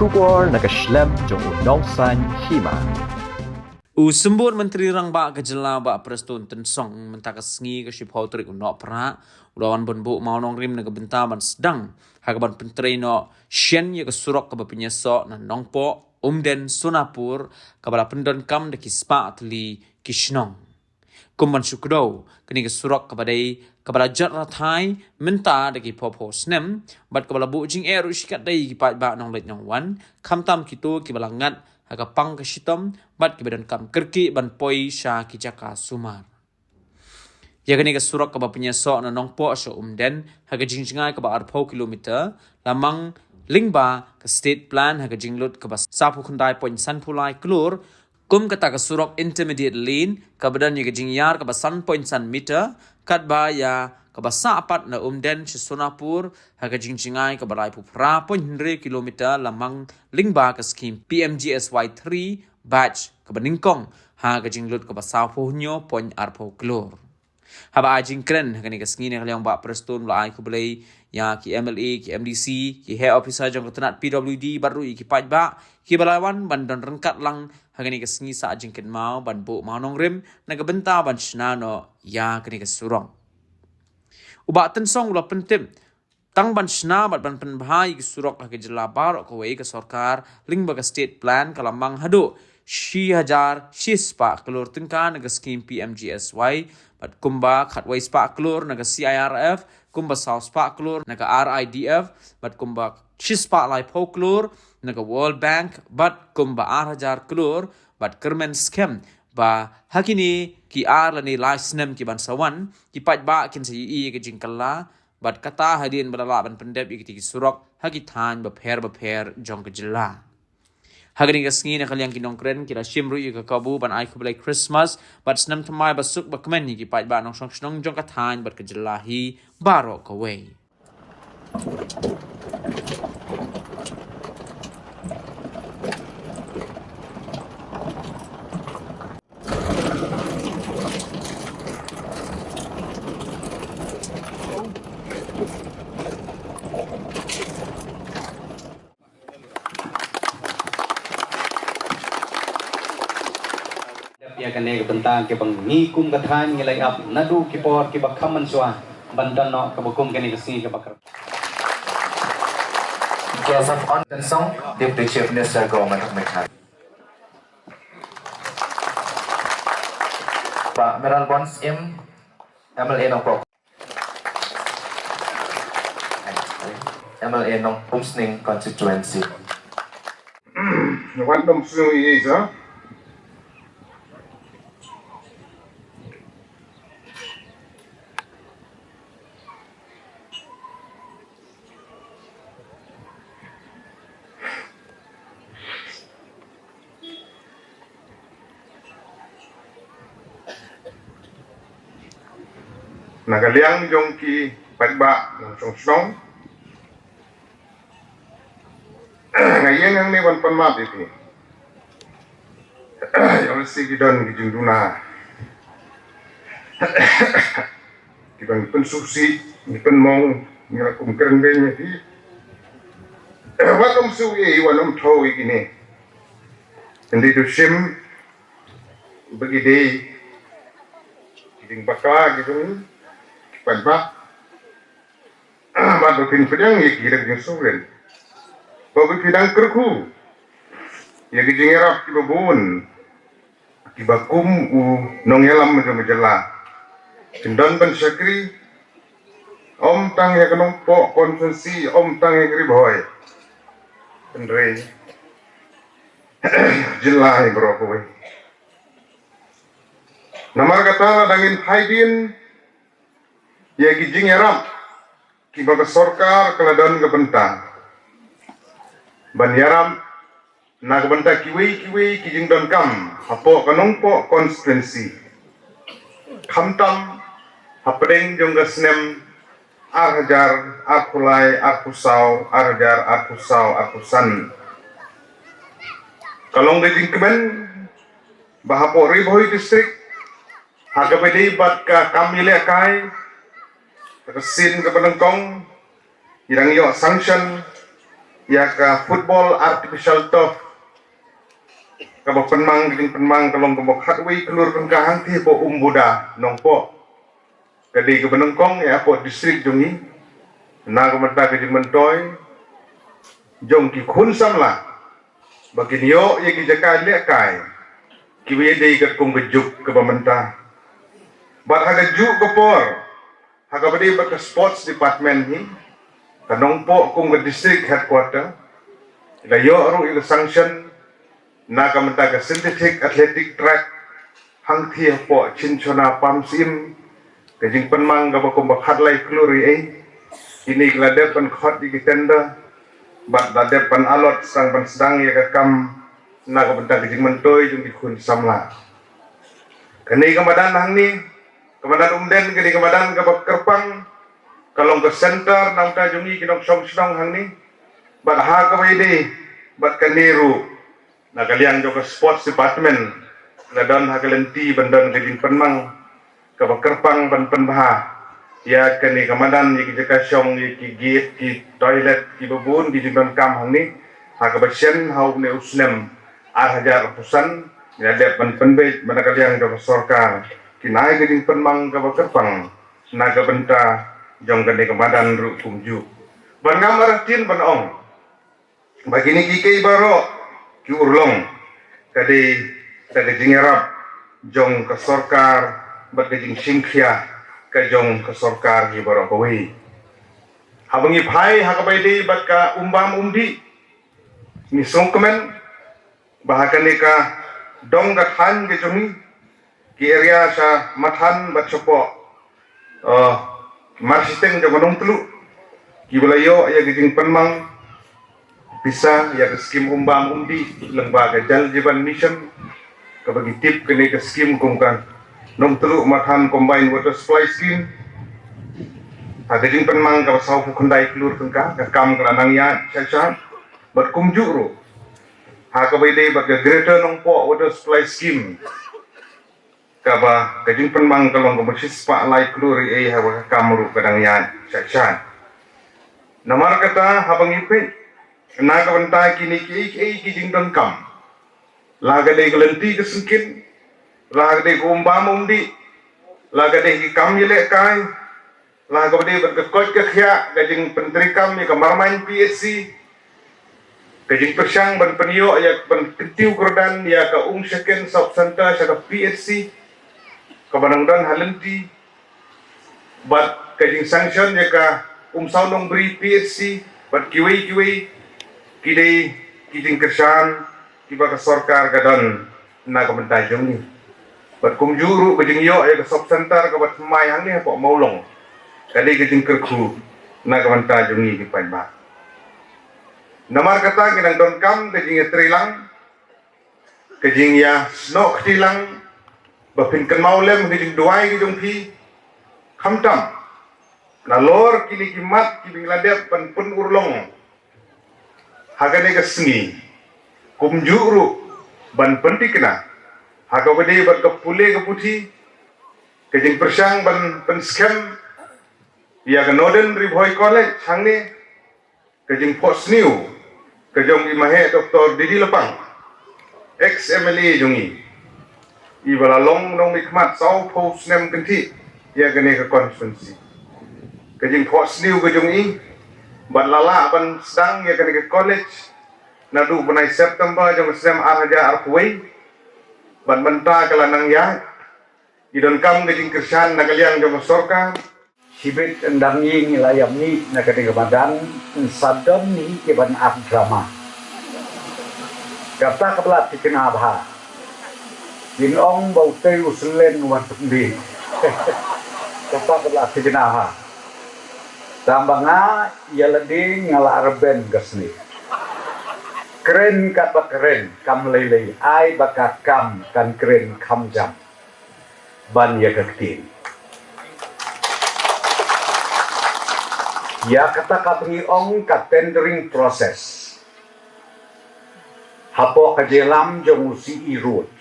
Shubor nakaslem jong unongsan hima. Sembur Menteri Rang Ba Kejela Ba Preston Tensong mentaka sengi ke ship hotrik unok pra ulawan bonbu mau nong rim naga benta ban sedang hagaban penteri no shen ya ke surok ke penyesok na nongpo umden sunapur kabala pendon kam de kispa atli kishnong kumban sukdo kini ke surok kabala jat rathai menta de ki popo snem bat kabala bu jing eru shikat dai ki pat ba nong let nong wan kamtam kitu ki balangat haga pang ke shitom bat ke badan kam kerki ban poi sha ki jaka sumar ya gani ke surak ke bapnya so na nong po so umden haga jingjingai ke ba arpo kilometer lamang lingba ke state plan haga jinglut ke ba sapu khundai point san pulai klur kum kata ke surok intermediate lane ke badan ya ke jingyar ke ba san point san meter kat ba ya kabasa apat na umden si Sonapur haga jingjingai ke balai pupra point 100 kilometer lamang lingba ke skim PMGSY 3 batch ke beningkong haga jinglut ke basa puhnyo point arpo klor haba ajing kren haga ni ke sengi ne kaliang ba preston lai ku belai ya ki MLA ki MDC ki head officer jong ketenat PWD baru ki pajba ki balawan bandon rengkat lang haga ni ke sengi sa ajing ken mau ban bu mau nong rim naga benta ban snano ya ke ni ke surong Ubak tensong ulah pentim. Tang ban shna bat ban penbahai ke surok lagi jelabar ko wei ke sorkar ling baga state plan kalamang hadu shi hajar shispa kelur tengka naga skim PMGSY bat kumba khatwai spa kelur naga CIRF kumba south spa kelur naga RIDF bat kumba shispa lai po kelur naga World Bank bat kumba hajar kelur bat kermen scam ba hakini ki lani laisnem ki bansawan ki pajba kin sa yi ke jingkala bat kata hadin balala ban pendep ki surok haki than ba pher jong ke jela hagani ka sngi na kalyang kinong kren kila shimru yi ka kabu ban ai kubelai Christmas bat snam thamai ba suk ba kmen ni ki pajba nong song jong ka than bat ke jela hi baro ka wei ya kene ke bentang ke bang ngikum ke than ngilai ap nadu ki por ki bakhaman swa bandan no ke bukum kene ke si ke bakar Joseph On Tensong, Deputy Chief Minister Government of Meghalaya. Pak Meral Bons M, MLA Nong MLA Nong Pumsning constituency. What the is, huh? Nagaliang jong ki pagba ng song ngayon ang niwan panmap iti yung sige doon gijing duna ibang pensusi ipan mong nila kumkeren ganyan iti watom suwi iwanom tawi gini hindi to sim bagide gijing baka gijing pagba bato pinpedang ya kira yung suren bago pinang kerku ya gijing erap kibabun kibakum u nongyalam majala cendon ban syakri om tang ya kanong po konsensi om tang ya kri boy andre jilai bro kowe namar kata dangin haidin ya gijing erap kibaga sorkar keladon kebenta ban yaram na kebenta kiwi kijing don kam hapo kanongpo konstituensi khamtam hapring jongga snem arhajar arkulai arkusau arhajar arkusau arkusan kalong gijing keben bahapo riboy district hagabedi bat ka kamile kai Resin ke penengkong, irang yo sanction, ya ka football artificial turf ka ba penmang giding penmang kalong ka ba khatwi kelur kan ka hang ti po umbuda nongpo kadi ke benengkong ya po distrik jungi na ka mata ke jing mentoy jong ki khun samla bakin yo ye ki jaka le kai ki we dei ka kong gejuk ke bamenta bat haga ju ko por haga bade ba ka sports department ni kanong po kung ke district headquarter la yo ru il sanction na ka menta ka synthetic athletic track hang thi po chinchona pamsim ke jing penmang ka ba ko ba khatlai kluri ai ini glade pan khot di tenda bat dade pan alot sang pan sedang ya ka kam na ka menta ke jing mentoy jung di khun samla kani ka madan hang ni kamadan umden kini kamadan ka ba kerpang kalong ke center nang ta jungi kinong song hang ni bat ha ka bai bat kaniru na kaliang jo ke sports department na don ha kalenti bandon ke jing penmang ka ba kerpang ban penbah ya kani kamadan ye ki jaka song ye ki gate ki toilet ki babun di jing don kam hang ni ha ka ba sen hau ne usnem hajar pusan ya de pan penbe mana kaliang jo sorkar kinai ke jing penmang ka ba kerpang na ka benta jong kene kemadan ru kumju ban ngamar tin ban ong bagini kike baro ki urlong kade jingerap jong ke sorkar bat ke jing singkhia ka jong ke sorkar ki baro koi habangi phai hakabai de bat ka umbam umdi ni songkemen bahakane ka dong ka than ke jongi ki area sa mathan bat sopo marsiteng jo manong telu kibulayo ya gijing penmang bisa ya ke skim umbang umdi lembaga jal jiban mission ke bagi tip kene ke skim kumkan nong telu mathan combined water supply scheme ha gijing penmang ka sau fu khandai klur tengka ka kam kranang ya chacha bat kumju ro ha ka bai dei bat ke greater nong po water supply scheme kaba kajing penmang kalong kemesis pak lai kluri hawa kamru kadang ya chacha namar kata habang ipe na ka banta kini ki jing don kam laga de gelenti kesengkin laga de kumba mumdi laga de ki kam yele kai laga de berkekot ke khia kajing penteri kam ya kamar main PSC kajing persang ban penio ya ban ketiu kerdan ya ka second sub center sa PSC kabanang dan halenti bat kajing sanction ya ka umsaw nong beri PSC bat kiwi kidei kijing kersan kiba ka sorkar kadon na ka mentajong ni bat kumjuru kajing yo ya ka sub center ka bat mai hang ni po maulong kali kajing kerku na ka mentajong ni kipan ba namar kata kinang don kam kajing ya trilang kajing ya snok tilang bapin kan maulem hiding duai hidung pi khamtam na lor kini kimat kibing ladep pan pun urlong hagane kasngi kumjuru ban pentikna haga bade bat kapule kaputi kejing persang ban pen scam ya ka Northern Rivoy College hangne kejing post new kejong imahe Dr. Didi Lepang ex MLA jongi ibala long nong ikmat sau post nem kenti ya gane ke konferensi kejing post new kejong i ban lala ban sedang ya gane ke college nadu benai September jong sem arhaja arkuai ban menta kelanang ya idon kam kejing kersan nakaliang jong sorka hibit endang yi ngilayam ni nakati kebadan sadam ni keban drama kata kebelat dikenabha Din ong bau tei uslen wan di kata kebelat dikenabha tambanga ia leding ngala arben gasni keren kata keren kam lele ai baka kam kan keren kam jam ban ya kaktin ya kata kapengi ong ka tendering process hapo kajelam jong usi roots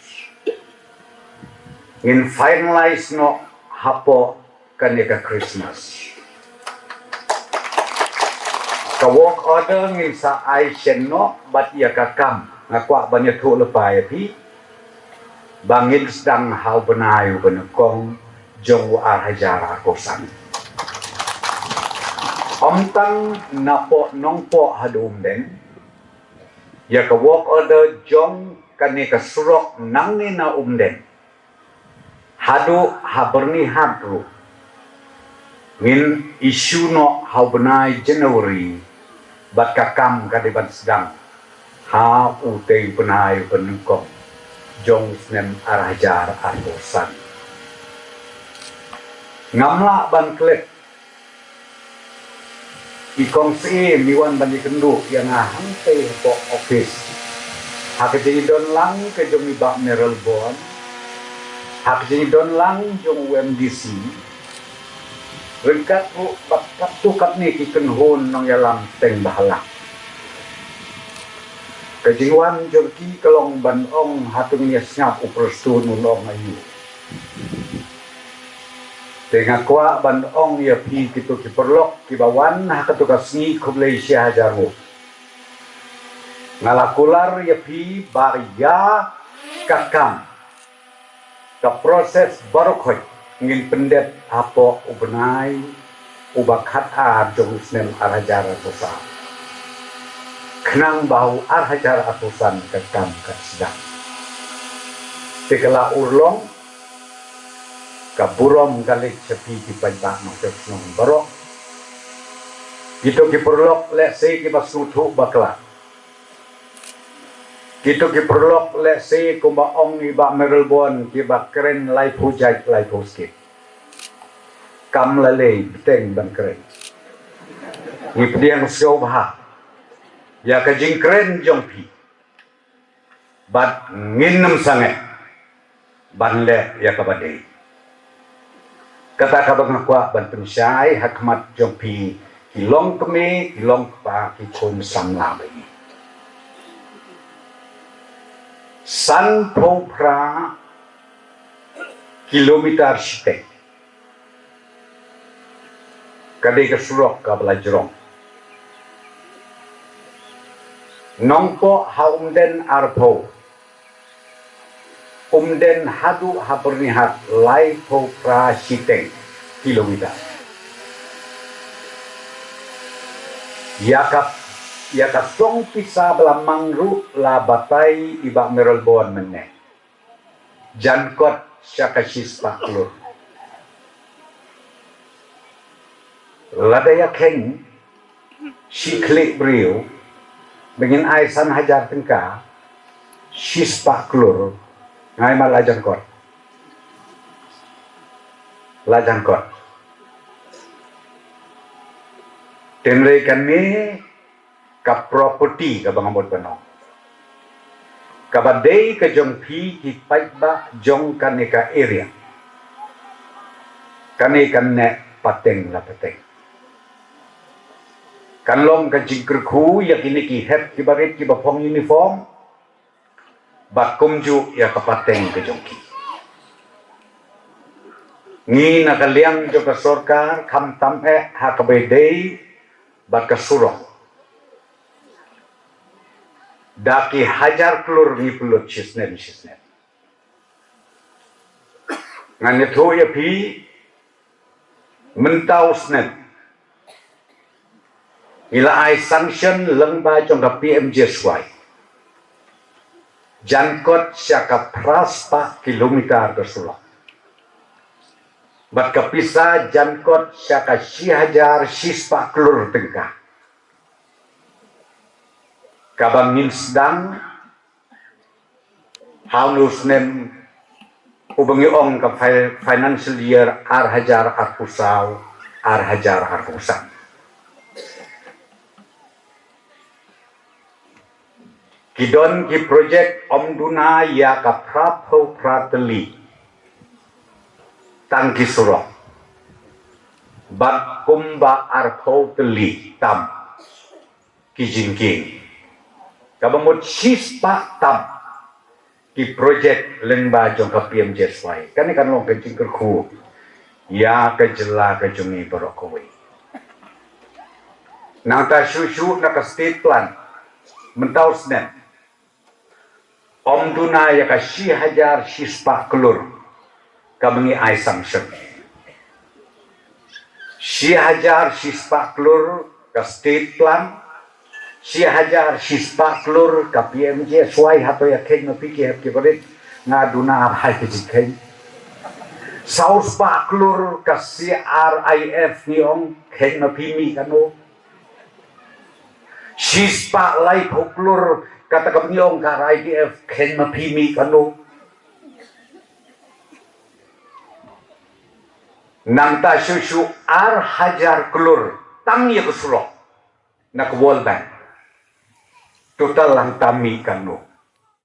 in finalize no hapo kaneka Christmas ka work order ngin sa ai shen no bat ya ka kam ngakwa banyak thu lepai pi bangin sedang hau benayu benekong jong ar hajara kosan omtang napo nongpo hadum den ya ka work order jong kani ka surok nang ni na den hadu haberni hadru min isu no hau benai Januari bat kakam kadiban sedang ha utei benai benengkong jong snem arajar ardosan ngamla ban klet ikong si miwan bani kendu yang hante po office hak jadi don lang ke jong ibak Merel Bon hak jadi don lang jong UMDC Rengkat bu bakat tukat ni kiken hon nong yalam teng bahalak. Kejingwan jorki kelong ban ong hatung nia senyap uperstun unong ayu. Tengah kuat ban ong ya pi kitu kiperlok kibawan hakatukas ni ke Malaysia hajaru. Ngalakular ya pi barya kakam. Ke proses barokoy. Ngin pendet apa ubenai ubakat jong snem arhajara tusa kenang bau arhajara atusan kekam sedang tikala urlong kaburom galik sepi di pajak maksud senong barok gitu kiperlok let's say kibasutu bakla gitu kiperlok let's say kumba ong iba Merel Bon kiba keren lai pujai lai poskit kam lalei beteng ban keren ngipdiang siobha ya kajing keren jongpi bat nginem sange ban le ya kabadei kata kabang nakwa ban pensyai hakmat jongpi kilong keme kilong pa kikon samlabai San Popra kilometer sitek kadai kesurok ka belajarong nongpo haumden arpo umden hadu habernihat lai Popra sitek kilometer yakap song pisa belamang ru la batai ibak Merel Bon meneh jankot syakasis paklur ladaya keng si klik beriu dengan aisan hajar tengka sis paklur ngai mal lajankot tenrei kami ka property ka bangambot banong kabadei ka jong pi ki paitba jong kaneka area kaneka ne pateng la pateng kanlong ka jingkerku ya kini ki hep ki barit ki bapong uniform bakumju ya ka pateng ka jong ki ngi nakaliang jo ka sorkar kam tam hakabedei bat ka surong daki hajar klur ni pulut sisnet ngane tho ya pi mentau snet ila ai sanction lengba jong ka PMJSY jankot syaka praspa kilometer ke sulak bat kapisa jankot syaka si hajar sispa klur tengkah kabangin sedang haulus nem ubangi ong ka financial year arhajar arpusau arhajar arpusan kidon ki project omduna ya ka prapo prateli tangki surok bat kumba arpo teli tam kijingking kabamut sispa tam ki project lengba jong ka PMJSY kan long kencing kerku ya kejela kejungi borokowi nang ta shu na ka state plan mentau snen om duna ya ka 6,000 sispa kelur ka mengi ai sanction 6,000 sispa kelur ka state plan 6,000 sispa kelur ka PMJ suai hato ya keng no pikir ke berit ngaduna hai ke jikeng South Park kelur ka CRIF ni ong keng no pimi kanu Sispa lai poklur kata kapniong ka IDF keng no pimi kanu nang ta shushu hajar kelur tang ya kesulok nak World Bank total lang tami kanu